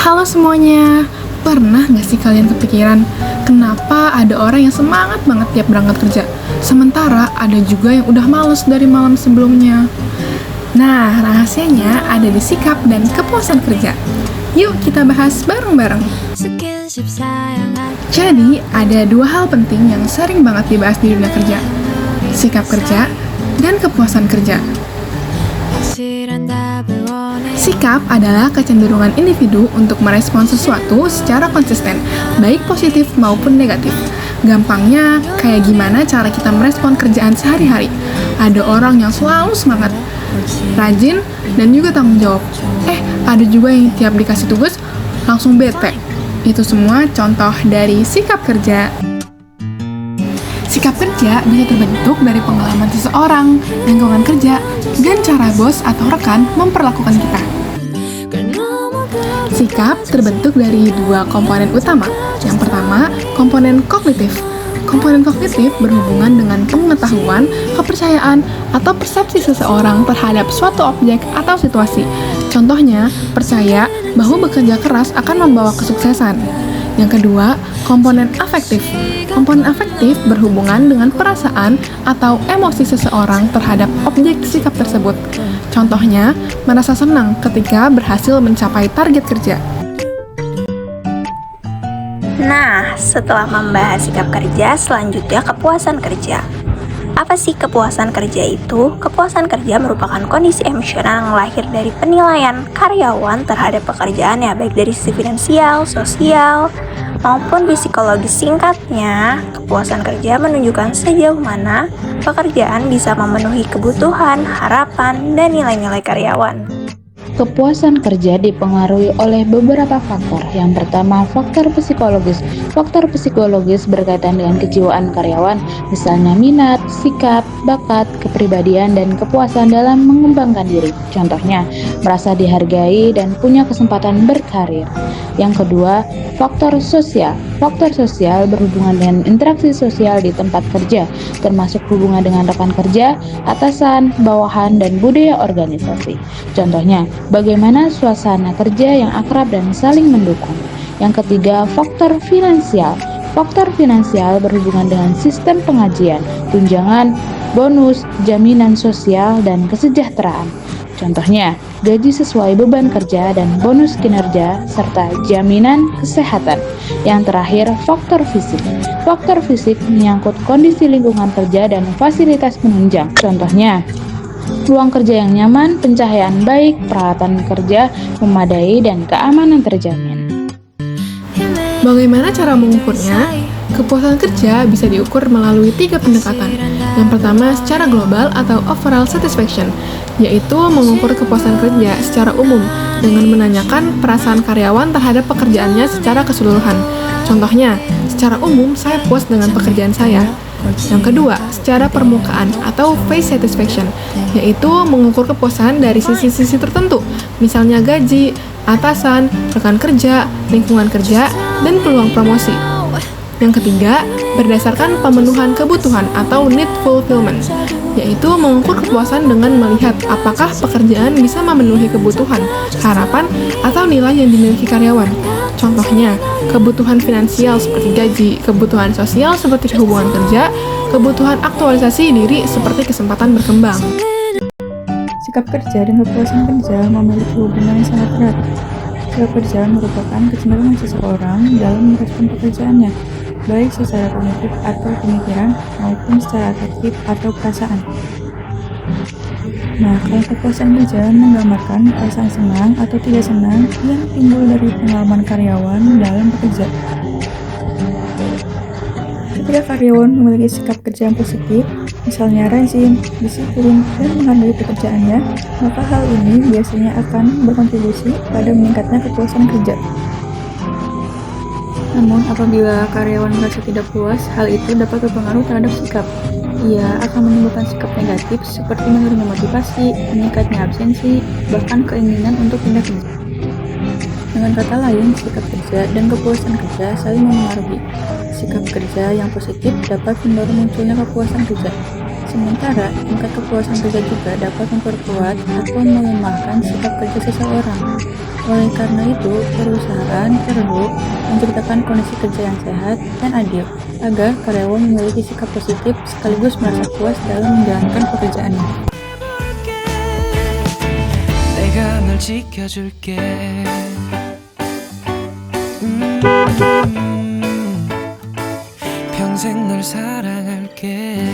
Halo semuanya, pernah nggak sih kalian kepikiran kenapa ada orang yang semangat banget tiap berangkat kerja, sementara ada juga yang udah males dari malam sebelumnya? Nah, rahasianya ada di sikap dan kepuasan kerja. Yuk kita bahas bareng-bareng. Jadi, ada dua hal penting yang sering banget dibahas di dunia kerja: sikap kerja dan kepuasan kerja. Sikap adalah kecenderungan individu untuk merespons sesuatu secara konsisten, baik positif maupun negatif. Gampangnya, kayak gimana cara kita merespon kerjaan sehari-hari. Ada orang yang selalu semangat, rajin, dan juga tanggung jawab. Ada juga yang tiap dikasih tugas, langsung bete. Itu semua contoh dari sikap kerja. Sikap kerja bisa terbentuk dari pengalaman seseorang, lingkungan kerja, dan cara bos atau rekan memperlakukan kita. Sikap terbentuk dari dua komponen utama. Yang pertama, komponen kognitif. Komponen kognitif berhubungan dengan pengetahuan, kepercayaan, atau persepsi seseorang terhadap suatu objek atau situasi. Contohnya, percaya bahwa bekerja keras akan membawa kesuksesan. Yang kedua, komponen afektif. Komponen afektif berhubungan dengan perasaan atau emosi seseorang terhadap objek sikap tersebut. Contohnya, merasa senang ketika berhasil mencapai target kerja. Nah, setelah membahas sikap kerja, selanjutnya kepuasan kerja. Apa sih kepuasan kerja itu? Kepuasan kerja merupakan kondisi emosional yang lahir dari penilaian karyawan terhadap pekerjaannya, baik dari sisi finansial, sosial, maupun psikologis. Singkatnya, kepuasan kerja menunjukkan sejauh mana pekerjaan bisa memenuhi kebutuhan, harapan, dan nilai-nilai karyawan. Kepuasan kerja dipengaruhi oleh beberapa faktor. Yang pertama, faktor psikologis. Faktor psikologis berkaitan dengan kejiwaan karyawan, misalnya minat, sikap, bakat, kepribadian, dan kepuasan dalam mengembangkan diri. Contohnya, merasa dihargai dan punya kesempatan berkarir. Yang kedua, faktor sosial. Faktor sosial berhubungan dengan interaksi sosial di tempat kerja, termasuk hubungan dengan rekan kerja, atasan, bawahan, dan budaya organisasi. Contohnya, bagaimana suasana kerja yang akrab dan saling mendukung. Yang ketiga, faktor finansial. Faktor finansial berhubungan dengan sistem pengajian, tunjangan, bonus, jaminan sosial, dan kesejahteraan. Contohnya, gaji sesuai beban kerja dan bonus kinerja, serta jaminan kesehatan. Yang terakhir, faktor fisik. Faktor fisik menyangkut kondisi lingkungan kerja dan fasilitas penunjang. Contohnya, ruang kerja yang nyaman, pencahayaan baik, peralatan kerja memadai, dan keamanan terjamin. Bagaimana cara mengukurnya? Kepuasan kerja bisa diukur melalui 3 pendekatan. Yang pertama, secara global atau overall satisfaction, yaitu mengukur kepuasan kerja secara umum dengan menanyakan perasaan karyawan terhadap pekerjaannya secara keseluruhan. Contohnya, secara umum saya puas dengan pekerjaan saya. Yang kedua, secara permukaan atau face satisfaction, yaitu mengukur kepuasan dari sisi-sisi tertentu, misalnya gaji, atasan, rekan kerja, lingkungan kerja, dan peluang promosi. Yang ketiga, berdasarkan pemenuhan kebutuhan atau need fulfillment, yaitu mengukur kepuasan dengan melihat apakah pekerjaan bisa memenuhi kebutuhan, harapan, atau nilai yang dimiliki karyawan. Contohnya, kebutuhan finansial seperti gaji, kebutuhan sosial seperti hubungan kerja, kebutuhan aktualisasi diri seperti kesempatan berkembang. Sikap kerja dan kepuasan kerja memiliki hubungan yang sangat erat. Sikap kerja merupakan kecenderungan seseorang dalam merespon pekerjaannya, baik secara kognitif atau pemikiran maupun secara afektif atau perasaan. Nah, kalau kepuasan kerja menggambarkan perasaan senang atau tidak senang yang timbul dari pengalaman karyawan dalam bekerja. Ketika karyawan memiliki sikap kerja yang positif, misalnya rajin, disiplin, dan menghargai pekerjaannya, maka hal ini biasanya akan berkontribusi pada meningkatnya kepuasan kerja. Namun, apabila karyawan merasa tidak puas, hal itu dapat berpengaruh terhadap sikap. Ia akan menimbulkan sikap negatif seperti menurunnya motivasi, meningkatnya absensi, bahkan keinginan untuk pindah kerja. Dengan kata lain, sikap kerja dan kepuasan kerja saling memengaruhi. Sikap kerja yang positif dapat mendorong munculnya kepuasan kerja. Sementara, tingkat kepuasan kerja juga dapat memperkuat atau melemahkan sikap kerja seseorang. Oleh karena itu, perusahaan perlu menciptakan kondisi kerja yang sehat dan adil, agar karyawan memiliki sikap positif sekaligus merasa puas dalam menjalankan pekerjaannya. 내가 널 지켜줄게. 평생 널 사랑할게.